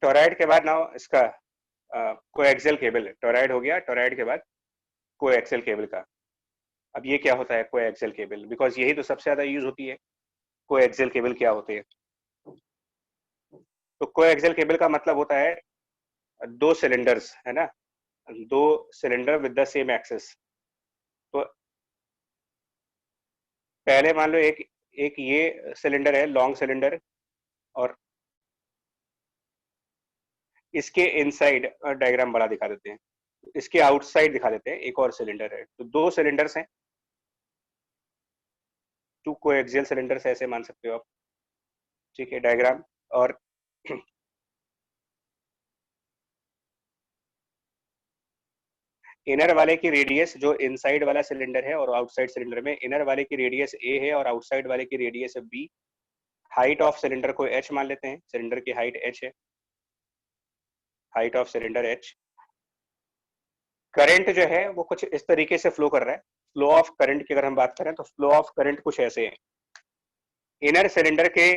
Toroid के बाद now इसका कोएक्सियल केबल, टोरॉइड हो गया, टोरॉइड के बाद कोएक्सियल केबल का। अब ये क्या होता है कोएक्सियल केबल, बिकॉज यही तो सबसे ज्यादा यूज होती है। कोएक्सियल केबल क्या होती है? तो कोएक्सियल केबल का मतलब होता है दो सिलेंडर्स, है ना, दो cylinder with the same axis. तो पहले मान लो एक एक ये सिलेंडर है, लॉन्ग सिलेंडर, और इसके इनसाइड डायग्राम बड़ा दिखा देते हैं, इसके आउटसाइड दिखा देते हैं एक और सिलेंडर है। तो दो सिलेंडर्स हैं, टू कोएक्सियल सिलेंडर्स ऐसे मान सकते हो आप, ठीक है, डायग्राम। और इनर वाले की रेडियस, जो इनसाइड वाला सिलेंडर है और आउटसाइड सिलेंडर में, इनर वाले की रेडियस ए है और आउटसाइड वाले की radius b. Height of cylinder को एच मान लेते हैं, सिलेंडर की हाइट एच है, height of cylinder h. Current जो है वो कुछ इस तरीके से फ्लो कर रहा है। फ्लो ऑफ करंट की अगर हम बात करें तो फ्लो ऑफ करंट कुछ ऐसे है। इनर सिलेंडर के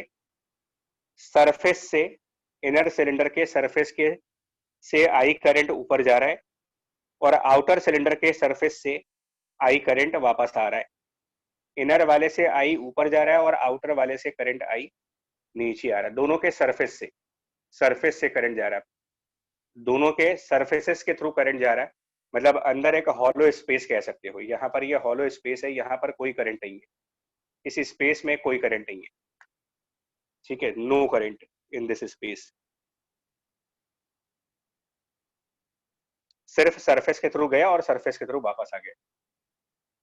सरफेस से, इनर सिलेंडर के सरफेस के से आई करंट ऊपर जा रहा है और आउटर सिलेंडर के सरफेस से आई करंट वापस आ रहा है। इनर वाले से आई ऊपर जा रहा है और आउटर वाले से करंट आई नीचे आ रहा है। दोनों के सरफेस से करंट जा रहा है, दोनों के सरफेसेस के थ्रू करंट जा रहा है। मतलब अंदर एक हॉलो स्पेस कह सकते हो, यहाँ पर ये हॉलो स्पेस है, यहाँ पर कोई करंट नहीं है, इस स्पेस में कोई करंट नहीं है, ठीक है, no current in this space. सिर्फ सरफेस के थ्रू गया और सरफेस के थ्रू वापस आ गया।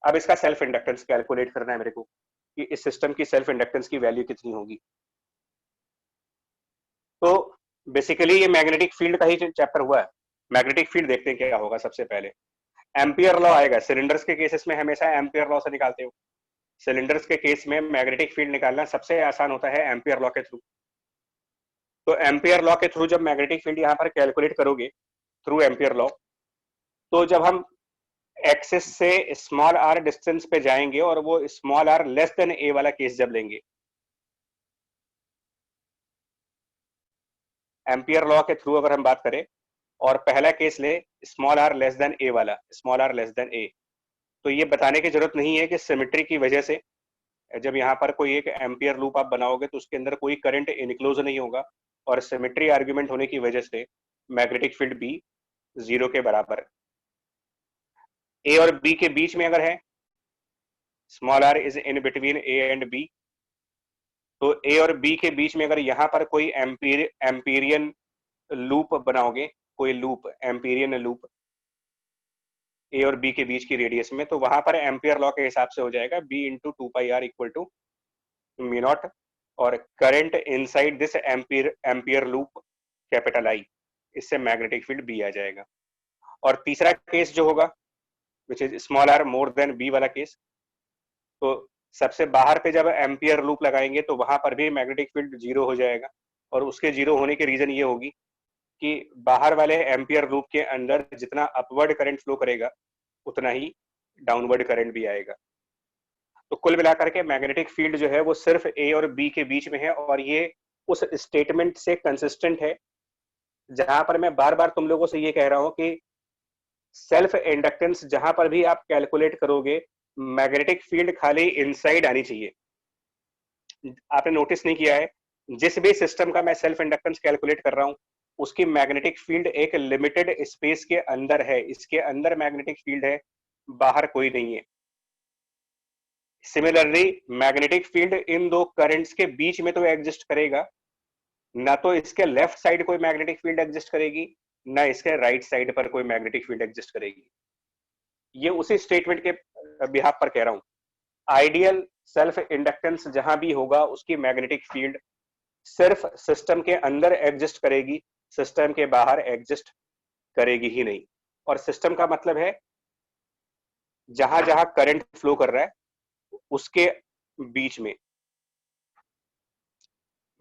अब इसका सेल्फ इंडक्टेंस कैलकुलेट करना है मेरे को, कि इस सिस्टम की सेल्फ इंडक्टेंस की वैल्यू कितनी होगी। तो बेसिकली ये मैग्नेटिक फील्ड का ही चैप्टर हुआ है। मैग्नेटिक फील्ड देखते हैं क्या होगा। सबसे पहले एम्पियर लॉ आएगा। सिलेंडर्स के केसेस में हमेशा एम्पियर लॉ से निकालते हो। सिलेंडर्स के केस में मैग्नेटिक फील्ड निकालना सबसे आसान होता है एम्पियर लॉ के थ्रू। तो एम्पियर लॉ के थ्रू जब मैग्नेटिक फील्ड यहाँ पर कैलकुलेट करोगे थ्रू एम्पियर लॉ, तो जब हम एक्सिस से स्मॉल आर डिस्टेंस पे जाएंगे और वो स्मॉल आर लेस देन ए वाला केस जब लेंगे, एम्पियर लॉ के थ्रू अगर हम बात करें और पहला केस ले स्मॉल आर लेस देन ए वाला, स्मॉल आर लेस देन ए, तो ये बताने की जरूरत नहीं है कि सिमेट्री की वजह से जब यहाँ पर कोई एक एम्पियर लूप आप बनाओगे तो उसके अंदर कोई करंट इनक्लोज नहीं होगा, और सिमेट्री आर्ग्यूमेंट होने की वजह से मैग्नेटिक फील्ड बी जीरो के बराबर। ए और बी के बीच में अगर है, small r is in between a and b, तो ए और बी के बीच में अगर यहाँ पर कोई एम्पीरियन लूप बनाओगे, कोई लूप, एम्पीरियन लूप ए और बी के बीच की रेडियस में, तो वहां पर एम्पियर लॉ के हिसाब से हो जाएगा B into two pi R equal to mu naught, और current inside this ampere loop capital I, इससे मैग्नेटिक फील्ड बी आ जाएगा। और तीसरा केस जो होगा which is small r more than b वाला केस, तो सबसे बाहर पे जब एम्पियर लूप लगाएंगे तो वहां पर भी मैग्नेटिक फील्ड जीरो हो जाएगा। और उसके जीरो होने की रीजन ये होगी कि बाहर वाले एम्पियर लूप के अंदर जितना अपवर्ड करंट फ्लो करेगा उतना ही डाउनवर्ड करंट भी आएगा। तो कुल मिलाकर के मैग्नेटिक फील्ड जो है वो सिर्फ ए और बी के बीच में है, और ये उस स्टेटमेंट से कंसिस्टेंट है जहां पर मैं बार बार तुम लोगों से ये कह रहा हूं कि सेल्फ इंडक्टेंस जहां पर भी आप कैलकुलेट करोगे, मैग्नेटिक फील्ड खाली इनसाइड आनी चाहिए। आपने नोटिस नहीं किया है, जिस भी सिस्टम का मैं सेल्फ इंडक्टेंस कैलकुलेट कर रहा हूं उसकी मैग्नेटिक फील्ड एक लिमिटेड स्पेस के अंदर है, इसके अंदर मैग्नेटिक फील्ड है, बाहर कोई नहीं है। सिमिलरली मैग्नेटिक फील्ड इन दो करंट्स के बीच में तो एग्जिस्ट करेगा, ना तो इसके लेफ्ट साइड कोई मैग्नेटिक फील्ड एग्जिस्ट करेगी, ना इसके राइट साइड पर कोई मैग्नेटिक फील्ड एग्जिस्ट करेगी। ये उसी स्टेटमेंट के बिहाफ पर कह रहा हूं। आइडियल सेल्फ इंडक्टेंस जहां भी होगा उसकी मैग्नेटिक फील्ड सिर्फ सिस्टम के अंदर एग्जिस्ट करेगी, सिस्टम के बाहर एग्जिस्ट करेगी ही नहीं। और सिस्टम का मतलब है जहां जहां करंट फ्लो कर रहा है उसके बीच में।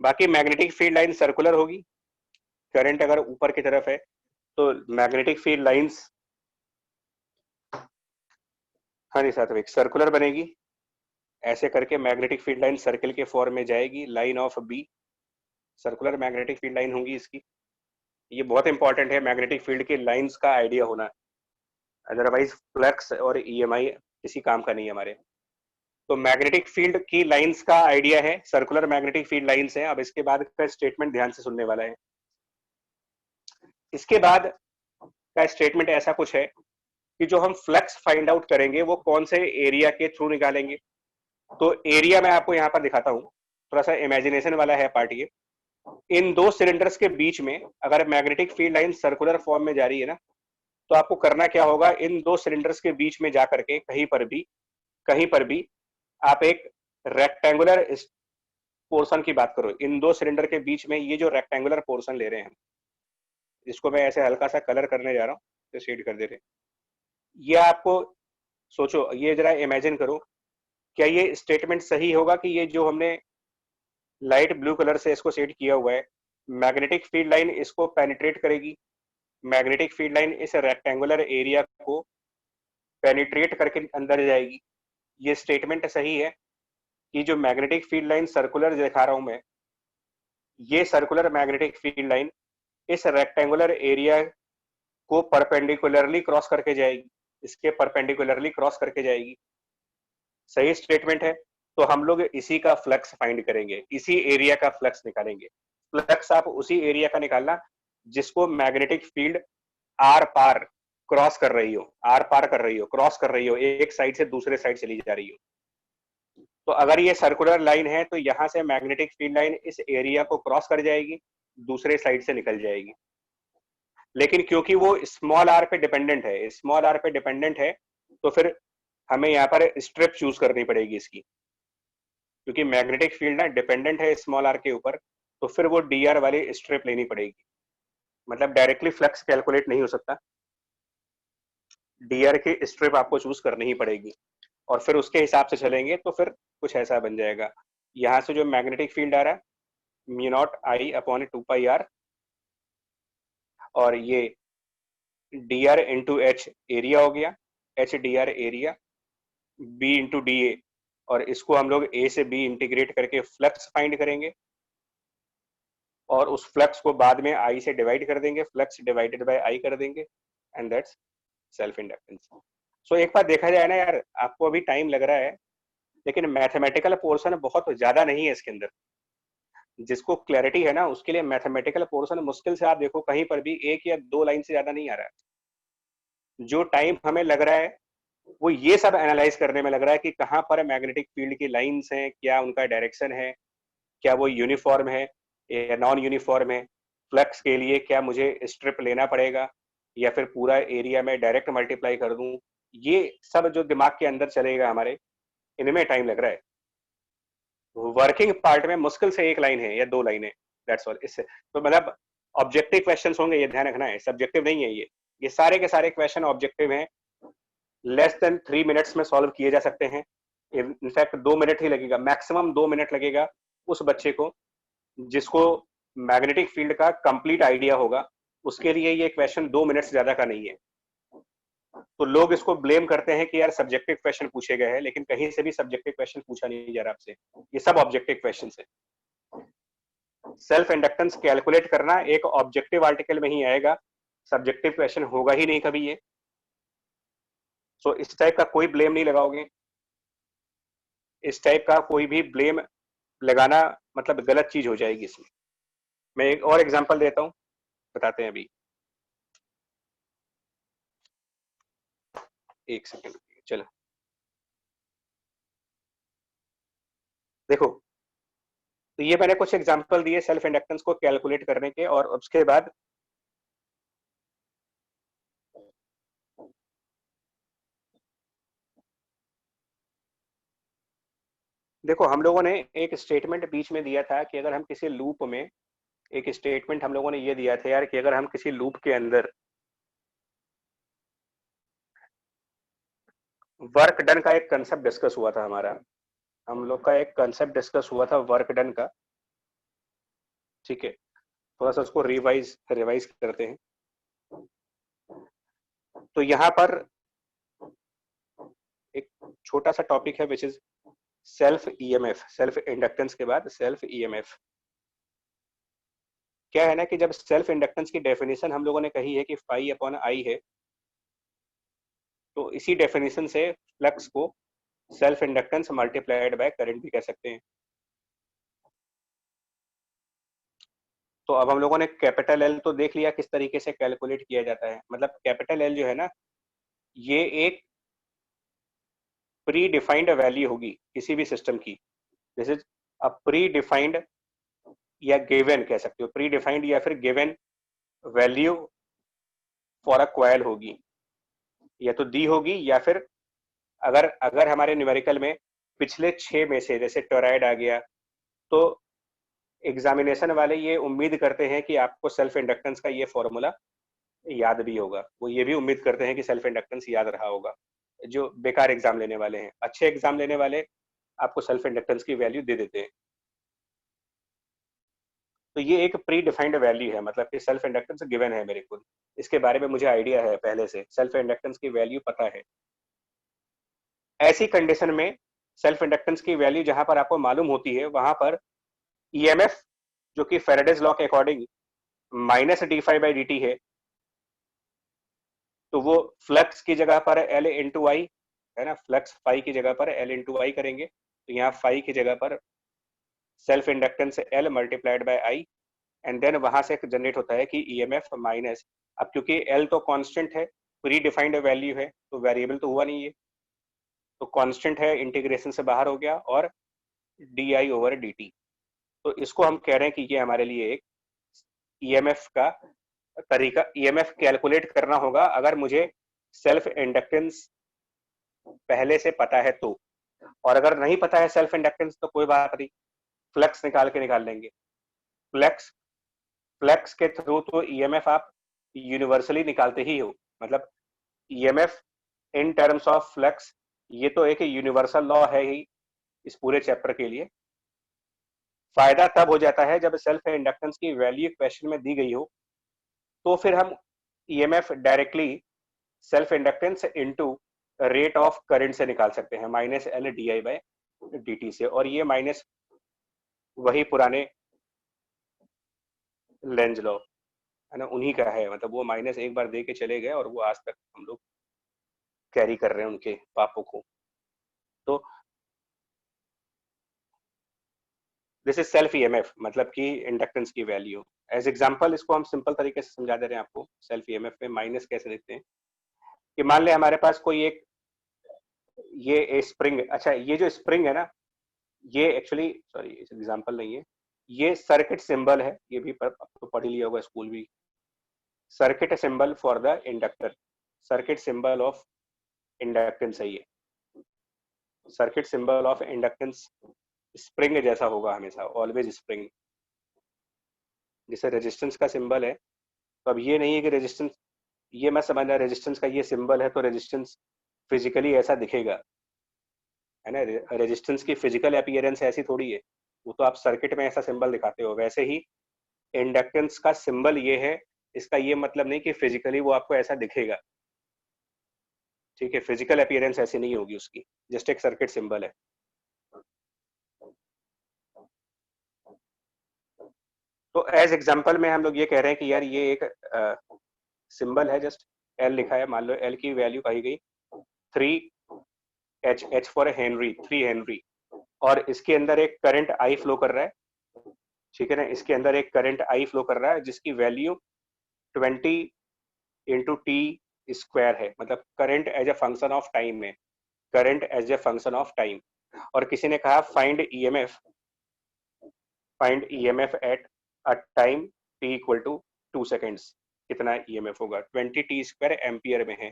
बाकी मैग्नेटिक फील्ड लाइन सर्कुलर होगी, करंट अगर ऊपर की तरफ है तो मैग्नेटिक फील्ड लाइंस, हाँ जी सात्विक, सर्कुलर बनेगी। ऐसे करके मैग्नेटिक फील्ड लाइन सर्कल के फॉर्म में जाएगी, line of b, circular magnetic field line होगी इसकी। ये बहुत इंपॉर्टेंट है मैग्नेटिक फील्ड की लाइंस का आइडिया होना, अदरवाइज फ्लक्स और ईएमआई किसी काम का नहीं है हमारे। तो मैग्नेटिक फील्ड की लाइंस का आइडिया है, सर्कुलर मैग्नेटिक फील्ड लाइंस है। अब इसके बाद का स्टेटमेंट ध्यान से सुनने वाला है। इसके बाद का स्टेटमेंट ऐसा कुछ है कि जो हम फ्लक्स फाइंड आउट करेंगे वो कौन से एरिया के थ्रू निकालेंगे। तो एरिया मैं आपको यहाँ पर दिखाता हूँ, थोड़ा सा इमेजिनेशन वाला है पार्ट ये। इन दो सिलेंडर्स के बीच में अगर magnetic field line circular form में जा रही है ना, तो आपको करना क्या होगा, इन दो सिलेंडर्स के बीच में जाकर के कहीं पर भी आप एक रेक्टेंगुलर पोर्शन की बात करो। इन दो सिलेंडर के बीच में ये जो रेक्टेंगुलर पोर्शन ले रहे हैं, जिसको मैं ऐसे हल्का सा कलर करने जा रहा हूँ, तो शेड कर दे रहे हैं, ये आपको सोचो, ये जरा इमेजिन करो, क्या ये स्टेटमेंट सही होगा कि ये जो हमने लाइट ब्लू कलर से इसको शेड किया हुआ है, मैग्नेटिक फील्ड लाइन इसको पेनिट्रेट करेगी, मैग्नेटिक फील्ड लाइन इस रेक्टेंगुलर एरिया को पेनिट्रेट करके अंदर जाएगी। ये स्टेटमेंट सही है कि जो मैग्नेटिक फील्ड लाइन सर्कुलर दिखा रहा हूं मैं, ये सर्कुलर मैग्नेटिक फील्ड लाइन इस रेक्टेंगुलर एरिया को परपेंडिकुलरली क्रॉस करके जाएगी, इसके परपेंडिकुलरली क्रॉस करके जाएगी। सही स्टेटमेंट है। तो हम लोग इसी का फ्लक्स फाइंड करेंगे, इसी एरिया का फ्लक्स निकालेंगे। फ्लक्स आप उसी एरिया का निकालना जिसको मैग्नेटिक फील्ड आर पार क्रॉस कर रही हो, आर पार कर रही हो, क्रॉस कर रही हो, एक साइड से दूसरे साइड चली जा रही हो। तो अगर ये सर्कुलर लाइन है तो यहां से मैग्नेटिक फील्ड लाइन इस एरिया को क्रॉस कर जाएगी, दूसरे साइड से निकल जाएगी। लेकिन क्योंकि वो स्मॉल आर पे डिपेंडेंट है, स्मॉल आर पे डिपेंडेंट है, तो फिर हमें यहाँ पर स्ट्रिप चूज करनी पड़ेगी इसकी, क्योंकि मैग्नेटिक फील्ड ना डिपेंडेंट है स्मॉल आर के ऊपर, तो फिर वो डी आर वाली स्ट्रिप लेनी पड़ेगी। मतलब डायरेक्टली फ्लक्स कैलकुलेट नहीं हो सकता, डी आर की स्ट्रिप आपको चूज करनी ही पड़ेगी, और फिर उसके हिसाब से चलेंगे तो फिर कुछ ऐसा बन जाएगा। यहाँ से जो मैग्नेटिक फील्ड आ रहा है mu not I upon 2πr, और ये d r into h area हो गया, h d r area, b into d a, और इसको हम लोग ए से बी इंटीग्रेट करके फ्लक्स फाइंड करेंगे, और उस फ्लक्स को बाद में आई से डिवाइड कर देंगे, फ्लक्स डिवाइडेड बाय आई कर देंगे, एंड दैट्स सेल्फ इंडक्टेंस। सो एक बार देखा जाए ना यार, आपको अभी टाइम लग रहा है, लेकिन मैथमेटिकल पोर्शन बहुत ज्यादा नहीं है इसके अंदर। जिसको क्लैरिटी है ना, उसके लिए मैथमेटिकल पोर्शन मुश्किल से आप देखो कहीं पर भी एक या दो लाइन से ज्यादा नहीं आ रहा है। जो टाइम हमें लग रहा है वो ये सब एनालाइज करने में लग रहा है कि कहाँ पर मैग्नेटिक फील्ड की लाइंस हैं, क्या उनका डायरेक्शन है, क्या वो यूनिफॉर्म है या नॉन यूनिफॉर्म है, फ्लक्स के लिए क्या मुझे स्ट्रिप लेना पड़ेगा या फिर पूरा एरिया में डायरेक्ट मल्टीप्लाई कर दूं। ये सब जो दिमाग के अंदर चलेगा हमारे, इनमें टाइम लग रहा है। वर्किंग पार्ट में मुश्किल से एक लाइन है या दो लाइन है, दैट्स ऑल। इससे तो मतलब ऑब्जेक्टिव क्वेश्चंस होंगे, ये ध्यान रखना है, सब्जेक्टिव नहीं है ये सारे के सारे क्वेश्चन ऑब्जेक्टिव हैं, लेस देन 3 मिनट्स में सॉल्व किए जा सकते हैं। इनफैक्ट 2 मिनट ही लगेगा, मैक्सिमम 2 मिनट लगेगा उस बच्चे को जिसको मैग्नेटिक फील्ड का कंप्लीट आइडिया होगा, उसके लिए ये क्वेश्चन 2 मिनट से ज्यादा का नहीं है। तो लोग इसको ब्लेम करते हैं कि यार सब्जेक्टिव क्वेश्चन पूछे गए हैं, लेकिन कहीं से भी सब्जेक्टिव क्वेश्चन पूछा नहीं जा रहा आपसे, ये सब ऑब्जेक्टिव क्वेश्चन है। सेल्फ इंडक्टेंस कैलकुलेट करना एक ऑब्जेक्टिव आर्टिकल में ही आएगा, सब्जेक्टिव क्वेश्चन होगा ही नहीं कभी ये। सो इस टाइप का कोई ब्लेम नहीं लगाओगे, इस टाइप का कोई भी ब्लेम लगाना मतलब गलत चीज हो जाएगी इसमें। मैं एक और एग्जांपल देता हूं, बताते हैं अभी, एक सेकंड चलो। देखो, तो ये मैंने कुछ एग्जांपल दिए सेल्फ इंडक्टेंस को कैलकुलेट करने के, और उसके बाद देखो हम लोगों ने एक स्टेटमेंट बीच में दिया था कि अगर हम किसी लूप में, एक स्टेटमेंट हम लोगों ने ये दिया था यार कि अगर हम किसी लूप के अंदर वर्क डन का एक कंसेप्ट डिस्कस हुआ था हमारा, हम लोग का एक कंसेप्ट डिस्कस हुआ था वर्क डन का, ठीक है। थोड़ा सा उसको रिवाइज रिवाइज करते हैं। तो यहाँ पर एक छोटा सा टॉपिक है which is self EMF, self inductance के बाद सेल्फ ईएमएफ। क्या है ना कि जब सेल्फ इंडक्टेंस की डेफिनेशन हम लोगों ने कही है कि फाई अपॉन आई है, तो इसी डेफिनेशन से फ्लक्स को self inductance multiplied by current भी कह सकते हैं। तो अब हम लोगों ने कैपिटल एल तो देख लिया किस तरीके से कैलकुलेट किया जाता है। मतलब कैपिटल एल जो है ना, ये एक प्री डिफाइंड वैल्यू होगी किसी भी सिस्टम की। This is a pre defined या गिवन कह सकते हो, प्री डिफाइंड या फिर given value for a coil होगी, या तो दी होगी, या फिर अगर अगर हमारे न्यूमेरिकल में पिछले 6 में से जैसे टोराइड आ गया, तो एग्जामिनेशन वाले ये उम्मीद करते हैं कि आपको सेल्फ इंडक्टेंस का ये फॉर्मूला याद भी होगा। वो ये भी उम्मीद करते हैं कि सेल्फ इंडक्टेंस याद रहा होगा। जो बेकार एग्जाम लेने वाले हैं, अच्छे एग्जाम लेने वाले आपको सेल्फ इंडक्टेंस की वैल्यू दे देते हैं। तो ये एक प्री डिफाइंड वैल्यू है, मतलब कि सेल्फ इंडक्टेंस गिवन है मेरे को, इसके बारे में मुझे आइडिया है पहले से, सेल्फ इंडक्टेंस की वैल्यू पता है। ऐसी कंडीशन में सेल्फ इंडक्टेंस की वैल्यू जहां पर आपको मालूम होती है, वहां पर ईएमएफ जो कि फेराडेज लॉ के according minus d phi by D t है, तो वो फ्लक्स की जगह पर एल इंटू आई है ना, फ्लक्स फाई की जगह पर एल इंटू आई करेंगे, तो यहाँ फाई की जगह पर self inductance L multiplied by I, and then वहां से जनरेट होता है कि ईएमएफ माइनस, अब क्योंकि एल तो कांस्टेंट है, प्री डिफाइंड वैल्यू है, तो वेरिएबल तो हुआ नहीं है, तो कांस्टेंट है, इंटीग्रेशन से बाहर हो गया, और D I over D T. तो इसको हम कह रहे हैं कि ये हमारे लिए एक ईएमएफ का तरीका, ईएमएफ कैलकुलेट करना होगा अगर मुझे सेल्फ इंडक्टेंस पहले से पता है तो। और अगर नहीं पता है सेल्फ इंडक्टेंस तो कोई बात नहीं, फ्लक्स निकाल लेंगे। फ्लक्स फ्लक्स के थ्रू तो ईएमएफ आप यूनिवर्सली निकालते ही हो, मतलब EMF in terms of flux, ये तो एक यूनिवर्सल लॉ है ही इस पूरे चैप्टर के लिए। फायदा तब हो जाता है जब सेल्फ इंडक्टेंस की वैल्यू क्वेश्चन में दी गई हो, तो फिर हम EMF directly self inductance into rate of current से निकाल सकते हैं, minus L D I by d t से। और ये माइनस वही पुराने लेंज लॉ है ना, उन्हीं का है, मतलब वो माइनस एक बार दे के चले गए और वो आज तक हम लोग कैरी कर रहे हैं उनके पापों को। तो दिस इज सेल्फ ईएमएफ, मतलब कि इंडक्टेंस की वैल्यू। एज एग्जांपल इसको हम सिंपल तरीके से समझा दे रहे हैं आपको, सेल्फ ईएमएफ में माइनस कैसे देखते हैं कि मान ले हमारे पास कोई एक ये स्प्रिंग, अच्छा ये जो स्प्रिंग है ना, ये एक्चुअली सॉरी इस एग्जांपल नहीं है, ये सर्किट सिंबल है, ये भी तो पढ़ लिया होगा स्कूल भी, circuit symbol for the inductor, circuit symbol of inductance है ये, circuit symbol of inductance spring जैसा होगा हमेशा, ऑलवेज स्प्रिंग। जैसे रेजिस्टेंस का सिंबल है, तो अब ये नहीं है कि रेजिस्टेंस, ये मैं समझना रेजिस्टेंस का ये सिंबल है तो रेजिस्टेंस फिजिकली ऐसा दिखेगा, है ना, रेजिस्टेंस की फिजिकल अपीयरेंस ऐसी थोड़ी है, वो तो आप सर्किट में ऐसा सिंबल दिखाते हो। वैसे ही इंडक्टेंस का सिंबल ये है, इसका ये मतलब नहीं कि फिजिकली वो आपको ऐसा दिखेगा, ठीक है, फिजिकल अपीयरेंस ऐसी नहीं होगी उसकी, जस्ट एक सर्किट सिंबल है। तो एज एग्जांपल में हम लोग ये कह रहे हैं कि यार ये एक सिंबल है, जस्ट एल लिखा है, मान लो एल की वैल्यू कही गई 3 एच फॉर हेनरी, 3 हेनरी, और इसके अंदर एक करंट आई फ्लो कर रहा है, ठीक है ना, इसके अंदर एक करंट आई फ्लो कर रहा है जिसकी वैल्यू 20 इंटू टी स्क्वायर है, मतलब current as a function of time है, current as a function of time. और किसी ने कहा find EMF at a time T equal to 2 seconds, कितना ईएमएफ होगा, 20 टी स्क्वायर एम्पियर में है।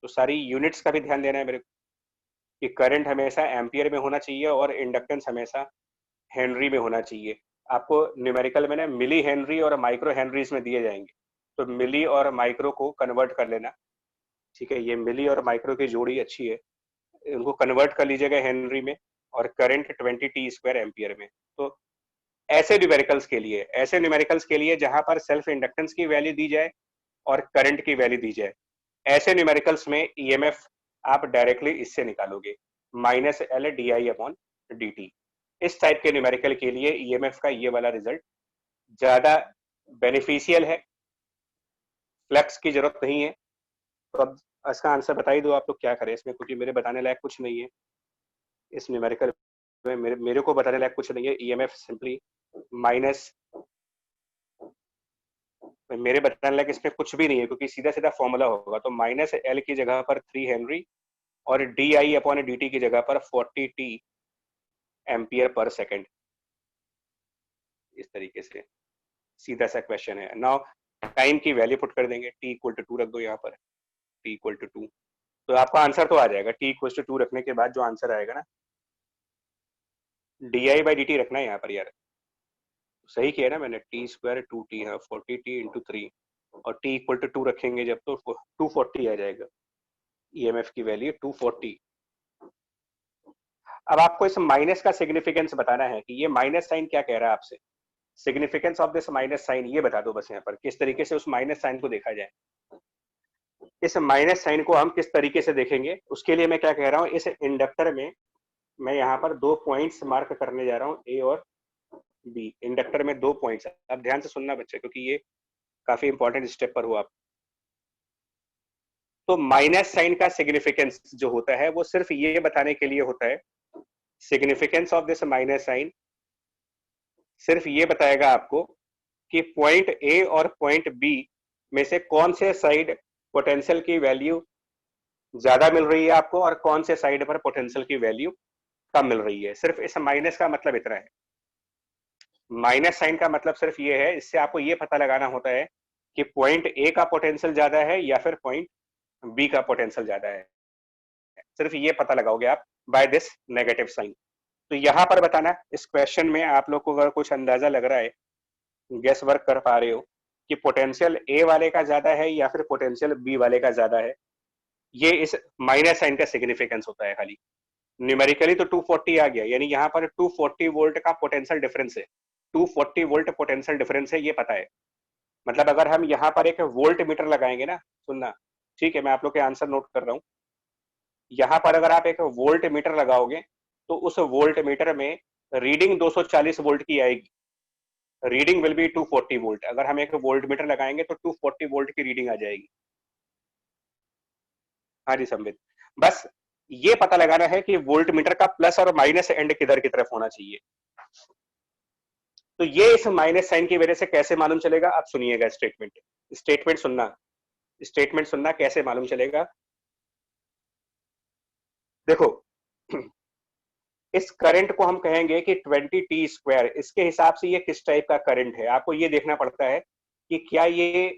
तो सारी यूनिट्स का भी ध्यान देना है मेरे को कि करंट हमेशा एम्पियर में होना चाहिए और इंडक्टेंस हमेशा हेनरी में होना चाहिए। आपको न्यूमेरिकल में ना मिली हेनरी और माइक्रो हेनरीज में दिए जाएंगे, तो मिली और माइक्रो को कन्वर्ट कर लेना, ठीक है, ये मिली और माइक्रो की जोड़ी अच्छी है, इनको कन्वर्ट कर लीजिएगा हेनरी में, और करंट 20 टी स्क्वायर एम्पियर में। तो ऐसे न्यूमेरिकल्स के लिए जहां पर सेल्फ इंडक्टेंस की वैल्यू दी जाए और करंट की वैल्यू दी जाए, ऐसे न्यूमेरिकल्स में ईएमएफ आप डायरेक्टली इससे निकालोगे, minus L D I upon D T. इस टाइप के न्यूमेरिकल के लिए ईएमएफ का ये वाला रिजल्ट ज्यादा बेनिफिशियल है, फ्लक्स की जरूरत नहीं है। तो अब इसका आंसर बता ही दो आप लोग क्या करें इसमें, क्योंकि मेरे बताने लायक कुछ नहीं है इस न्यूमेरिकल में, मेरे को बताने लायक कुछ नहीं है। ईएमएफ सिंपली माइनस, मेरे बताने लायक इसमें कुछ भी नहीं है, क्योंकि सीधा सीधा फॉर्मूला होगा। तो माइनस एल की जगह पर 3 हेनरी और D I upon D T की जगह पर 40 टी एम्पियर पर सेकेंड। इस तरीके से सीधा सा क्वेश्चन है। नाउ टाइम की वैल्यू पुट कर देंगे, टी इक्वल टू 2 रख दो यहाँ पर, टी इक्वल टू 2, तो आपका आंसर तो आ जाएगा। टी इक्वल टू 2 रखने के बाद जो आंसर आएगा ना, D I by D T रखना है यहाँ पर यार, सही किया ना मैंने, टी स्क्वायर 2t, हाँ 40t इंटू 3, और टी इक्वल टू 2 रखेंगे जब तो 240 आ जाएगा, ईएमएफ की वैल्यू 240। अब आपको इस माइनस का सिग्निफिकेंस बताना है कि ये माइनस साइन क्या कह रहा है आपसे, significance of this minus sign ये बता दो बस यहाँ पर, किस तरीके से उस माइनस साइन को देखा जाए। इस माइनस साइन को हम किस तरीके से देखेंगे, उसके लिए मैं क्या कह रहा हूँ, इस इंडक्टर में मैं यहाँ पर 2 पॉइंट्स मार्क करने जा रहा हूँ, ए और बी। इंडक्टर में 2 पॉइंट्स, अब ध्यान से सुनना बच्चे, क्योंकि ये काफी इंपॉर्टेंट स्टेप पर हो आप। तो माइनस साइन का सिग्निफिकेंस जो होता है वो सिर्फ ये बताने के लिए होता है, significance of this minus sign सिर्फ ये बताएगा आपको कि पॉइंट ए और पॉइंट बी में से कौन से साइड पोटेंशियल की वैल्यू ज्यादा मिल रही है आपको, और कौन से साइड पर पोटेंशियल की वैल्यू कम मिल रही है। सिर्फ इस माइनस का मतलब इतना है, माइनस साइन का मतलब सिर्फ ये है, इससे आपको ये पता लगाना होता है कि पॉइंट ए का पोटेंशियल ज्यादा है या फिर पॉइंट बी का पोटेंशियल ज्यादा है। सिर्फ ये पता लगाओगे आप बाय दिस नेगेटिव साइन। तो यहां पर बताना, इस क्वेश्चन में आप लोग को अगर कुछ अंदाजा लग रहा है, गेस वर्क कर पा रहे हो कि पोटेंशियल ए वाले का ज्यादा है या फिर पोटेंशियल बी वाले का ज्यादा है, ये इस माइनस साइन का सिग्निफिकेंस होता है खाली। न्यूमेरिकली तो 240 आ गया, यानी यहाँ पर 240 वोल्ट का पोटेंशियल डिफरेंस है, 240 वोल्ट पोटेंशियल डिफरेंस है, ये पता है। मतलब अगर हम यहाँ पर एक वोल्ट मीटर लगाएंगे ना, सुनना ठीक है, मैं आप लोग के आंसर नोट कर रहा हूँ। यहाँ पर अगर आप एक वोल्ट मीटर लगाओगे तो उस वोल्ट मीटर में रीडिंग 240 वोल्ट की आएगी, रीडिंग विल बी 240 वोल्ट। अगर हम एक वोल्ट मीटर लगाएंगे तो 240 वोल्ट की रीडिंग आ जाएगी। हाँ जी संबित, बस ये पता लगाना है कि वोल्ट मीटर का प्लस और माइनस एंड किधर की तरफ होना चाहिए। तो ये इस माइनस साइन की वजह से कैसे मालूम चलेगा, आप सुनिएगा स्टेटमेंट, स्टेटमेंट सुनना, स्टेटमेंट सुनना कैसे मालूम चलेगा। देखो इस करंट को हम कहेंगे कि 20 टी स्क्वायर, इसके हिसाब से ये किस टाइप का करंट है, आपको ये देखना पड़ता है कि क्या ये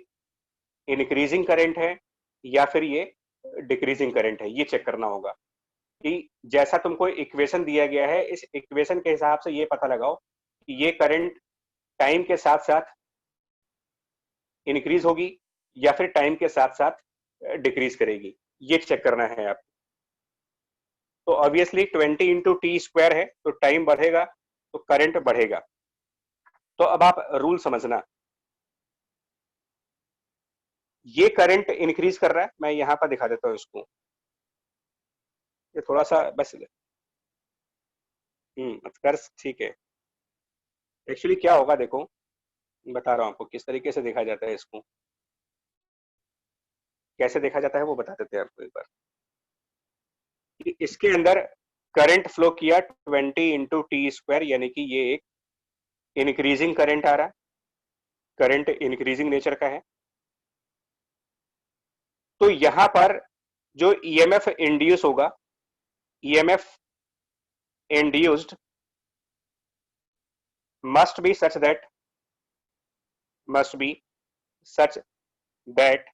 इंक्रीजिंग करंट है या फिर ये डिक्रीजिंग करंट है, ये चेक करना होगा। कि जैसा तुमको इक्वेशन दिया गया है, इस इक्वेशन के हिसाब से ये पता लगाओ कि ये करंट टाइम के साथ साथ इंक्रीज होगी या फिर टाइम के साथ साथ डिक्रीज करेगी, ये चेक करना है आप। तो ऑब्वियसली 20 इंटू टी स्क्वायर है, तो टाइम बढ़ेगा तो करंट बढ़ेगा। तो अब आप रूल समझना, ये करंट इंक्रीज कर रहा है, मैं यहां पर दिखा देता हूं इसको, ये थोड़ा सा बस कर, ठीक है। एक्चुअली क्या होगा देखो, बता रहा हूं आपको किस तरीके से देखा जाता है इसको, कैसे देखा जाता है वो बता देते हैं आपको एक बार। इसके अंदर करंट फ्लो किया 20 इंटू टी स्क्वायर, यानी कि ये एक इंक्रीजिंग करंट आ रहा है, करंट इंक्रीजिंग नेचर का है। तो यहां पर जो ईएमएफ इंड्यूस होगा, EMF induced must be such that must be such that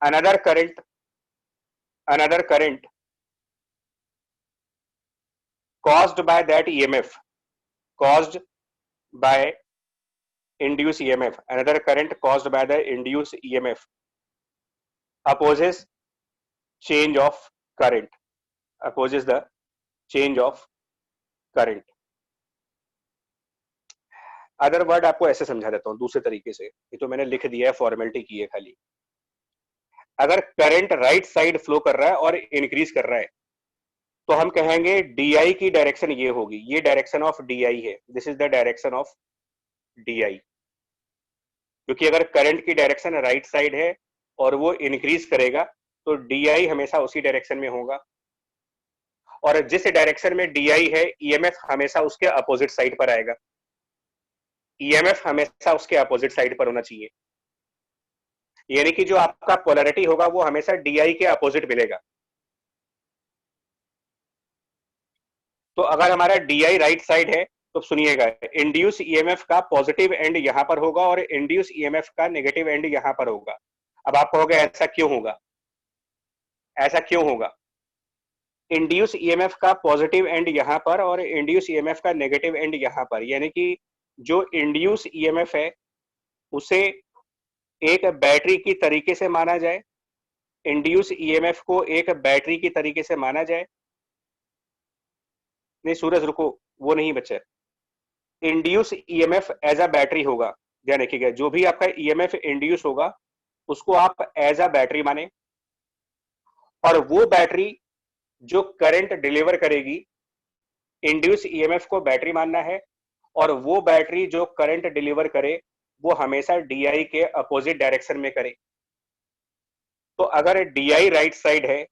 another current caused by that EMF, caused by induced EMF, another current caused by the induced EMF opposes change of current, opposes the change of current। Other word आपको ऐसे समझा देता हूं दूसरे तरीके से, ये तो मैंने लिख दिया है, फॉर्मेलिटी की है खाली। अगर करंट राइट साइड फ्लो कर रहा है और इंक्रीज कर रहा है, तो हम कहेंगे DI की डायरेक्शन ये होगी, ये डायरेक्शन ऑफ DI है, this is the direction of DI। क्योंकि अगर करंट की डायरेक्शन राइट साइड है और वो इंक्रीज करेगा तो DI हमेशा उसी डायरेक्शन में होगा, और जिस डायरेक्शन में DI है EMF हमेशा उसके अपोजिट साइड पर आएगा, EMF हमेशा उसके अपोजिट साइड पर होना चाहिए, यानी कि जो आपका पोलैरिटी होगा वो हमेशा DI के अपोजिट मिलेगा। तो अगर हमारा DI राइट साइड है तो सुनिएगा, इंड्यूस EMF का पॉजिटिव एंड यहां पर होगा और इंड्यूस EMF का नेगेटिव एंड यहां पर होगा। अब आप कहोगे ऐसा क्यों होगा, ऐसा क्यों होगा? इंड्यूस EMF का पॉजिटिव एंड यहां पर और इंड्यूस EMF का नेगेटिव एंड यहां पर, यानी कि जो इंड्यूस EMF है उसे एक बैटरी की तरीके से माना जाए, इंड्यूस EMF को एक बैटरी की तरीके से माना जाए। नहीं सूरज रुको, वो नहीं बच्चे, induce EMF as a battery होगा, ध्यान रखिएगा, जो भी आपका EMF इंड्यूस होगा उसको आप एज अ बैटरी माने, और वो बैटरी जो करंट डिलीवर करेगी, इंड्यूस EMF को बैटरी मानना है, और वो बैटरी जो करंट डिलीवर करे वो हमेशा DI के अपोजिट डायरेक्शन में करे। तो अगर DI राइट साइड है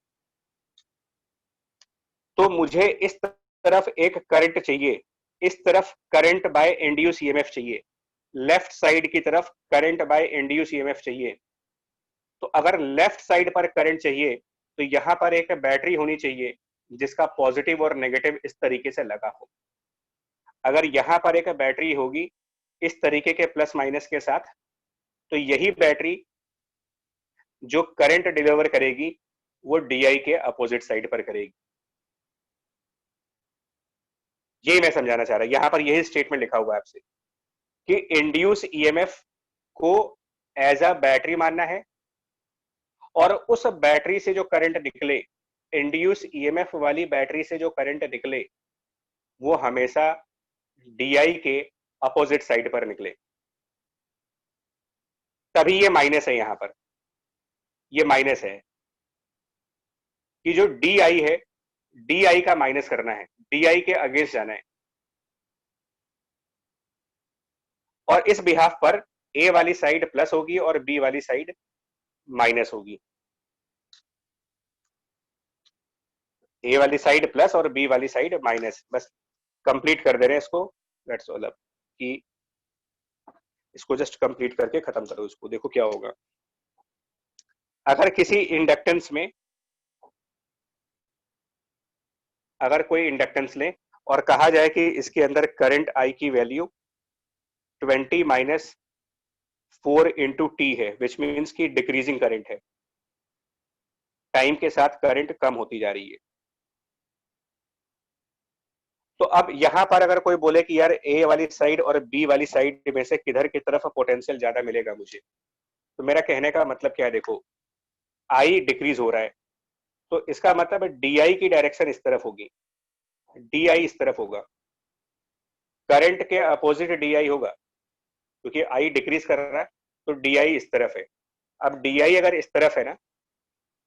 तो मुझे इस तरफ एक करंट चाहिए, इस तरफ करंट बाय इंड्यूस EMF चाहिए, लेफ्ट साइड की तरफ करंट बाय इंड्यूस EMF चाहिए। तो अगर लेफ्ट साइड पर करंट चाहिए तो यहां पर एक बैटरी होनी चाहिए जिसका पॉजिटिव और नेगेटिव इस तरीके से लगा हो। अगर यहां पर एक बैटरी होगी इस तरीके के प्लस माइनस के साथ, तो यही बैटरी जो करंट डिलीवर करेगी वो DI के अपोजिट साइड पर करेगी। यही मैं समझाना चाह रहा हूं, यहां पर यही स्टेटमेंट लिखा हुआ है आपसे कि इंड्यूस EMF को एज अ बैटरी मानना है, और उस बैटरी से जो करंट निकले, इंड्यूस EMF वाली बैटरी से जो करंट निकले वो हमेशा DI के अपोजिट साइड पर निकले। तभी ये माइनस है, यहां पर ये माइनस है कि जो DI है DI का माइनस करना है, DI के अगेंस्ट जाना है, और इस बिहाफ पर A वाली साइड प्लस होगी और B वाली साइड माइनस होगी। A वाली साइड प्लस और B वाली साइड माइनस, बस कंप्लीट कर दे रहे हैं इसको, दैट्स ऑल। अब कि इसको जस्ट कंप्लीट करके खत्म करो इसको, देखो क्या होगा। अगर किसी इंडक्टेंस में, अगर कोई इंडक्टेंस ले और कहा जाए कि इसके अंदर करंट I की वैल्यू 20 माइनस 4 इंटू टी है, विच मीन्स की डिक्रीजिंग करंट है, टाइम के साथ करंट कम होती जा रही है। तो अब यहां पर अगर कोई बोले कि यार A वाली साइड और B वाली साइड में से किधर की तरफ पोटेंशियल ज्यादा मिलेगा मुझे, तो मेरा कहने का मतलब क्या है, देखो I डिक्रीज हो रहा है तो इसका मतलब DI की डायरेक्शन इस तरफ होगी, DI इस तरफ होगा, करंट के अपोजिट DI होगा, क्योंकि I डिक्रीज कर रहा है तो DI इस तरफ है। अब DI अगर इस तरफ है ना,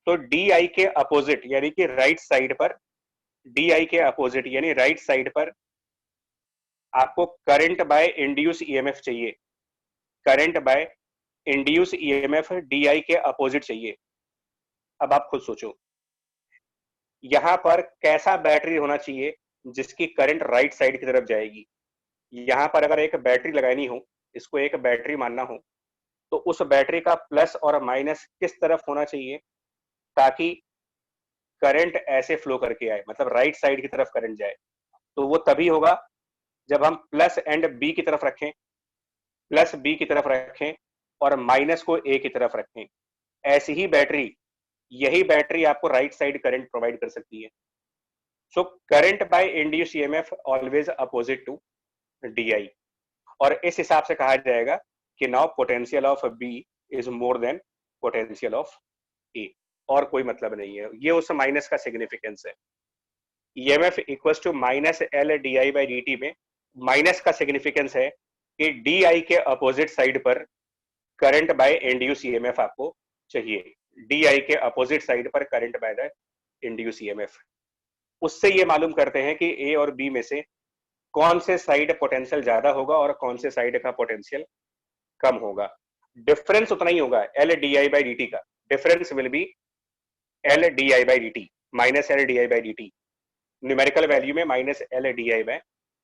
तो DI के अपोजिट यानी कि राइट साइड पर, DI के अपोजिट यानी राइट साइड पर आपको करंट बाय इंड्यूस EMF चाहिए, current by induce EMF DI के अपोजिट चाहिए। अब आप खुद सोचो यहां पर कैसा बैटरी होना चाहिए जिसकी करंट राइट साइड की तरफ जाएगी। यहां पर अगर एक बैटरी लगानी हो, इसको एक बैटरी मानना हो, तो उस बैटरी का प्लस और माइनस किस तरफ होना चाहिए ताकि करंट ऐसे फ्लो करके आए, मतलब राइट साइड की तरफ करंट जाए। तो वो तभी होगा जब हम प्लस एंड बी की तरफ रखें, प्लस बी की तरफ रखें और माइनस को ए की तरफ रखें। ऐसी ही बैटरी, यही बैटरी आपको राइट साइड करंट प्रोवाइड कर सकती है। So current by induce EMF always opposite to DI, और इस हिसाब से कहा जाएगा कि now potential of B is more than potential of A, और कोई मतलब नहीं है। ये उस माइनस का सिग्निफिकेंस है। EMF equals to minus L D I by D t में माइनस का सिग्निफिकेंस है कि DI के अपोजिट साइड पर करंट बाय इंड्यूस ईएमएफ आपको चाहिए, DI के अपोजिट साइड पर current by the induce EMF. उससे ये मालूम करते हैं कि ए और बी में से कौन से साइड पोटेंशियल ज्यादा होगा और कौन से साइड का पोटेंशियल कम होगा। डिफरेंस उतना ही होगा, L D I by D T का difference will be L D I by D T, minus L D I by D T. Numerical value में minus L D I by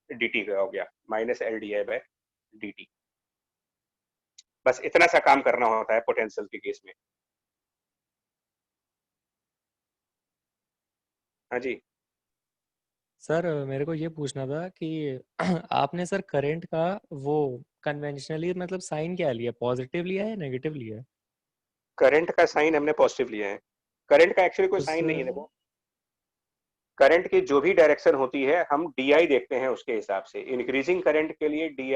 D T का हो गया, minus L D I by D T. बस इतना सा काम करना होता है पोटेंशियल के केस में। हाँ जी सर मेरे को ये पूछना था कि आपने सर करंट का वो कन्वेंशनली मतलब साइन क्या लिया, पॉजिटिव लिया है नेगेटिव लिया है? करंट का साइन हमने पॉजिटिव लिया है। करंट का एक्चुअली कोई तो साइन नहीं है, सर देखो करंट की जो भी डायरेक्शन होती है हम डी आई देखते हैं उसके हिसाब से। इंक्रीजिंग करंट के लिए डी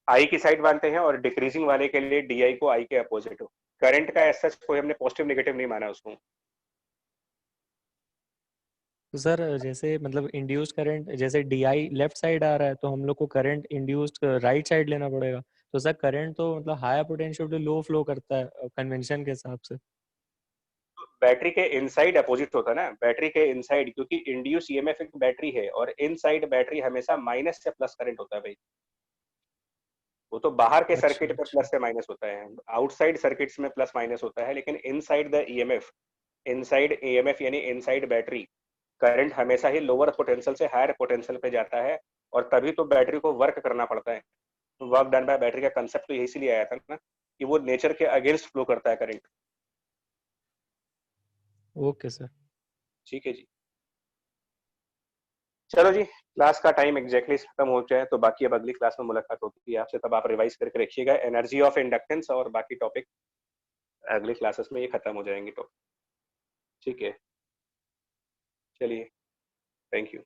आई की साइड मानते हैं और डिक्रीजिंग वाले के लिए डी आई को आई के अपोजिट हो। करंट का ऐसा कोई हमने पॉजिटिव नेगेटिव नहीं माना उसको। तो सर जैसे मतलब इंड्यूस्ड करंट जैसे डी आई लेफ्ट साइड आ रहा है तो हम लोग को करंट इंड्यूस्ड राइट साइड लेना पड़ेगा। तो सर करंट तो मतलब higher potential to low flow करता है कन्वेंशन के हिसाब से। बैटरी के इनसाइड अपोजिट होता है ना, बैटरी के इनसाइड, क्योंकि इंड्यूस ईएमएफ एक बैटरी है और इनसाइड बैटरी हमेशा माइनस से प्लस करंट होता है भाई। वो तो बाहर के अच्छा सर्किट पे अच्छा। प्लस से माइनस होता है, आउटसाइड सर्किट्स में प्लस माइनस होता है, लेकिन inside the EMF, inside EMF यानी इनसाइड बैटरी करंट हमेशा ही लोअर पोटेंशियल से हायर पोटेंशियल पे जाता है। और तभी तो बैटरी को वर्क करना पड़ता है। वर्क डन बाय बैटरी का कंसेप्ट तो इसीलिए आया था ना, कि वो नेचर के अगेंस्ट फ्लो करता है करंट। Okay sir. ठीक है जी, चलो जी, क्लास का टाइम एग्जैक्टली खत्म हो जाए तो बाकी अब अगली क्लास में मुलाकात होती है आपसे, तब आप रिवाइज करके रखिएगा एनर्जी ऑफ इंडक्टेंस और बाकी टॉपिक अगली क्लासेस में ये खत्म हो जाएंगे तो। ठीक है, चलिए, थैंक यू।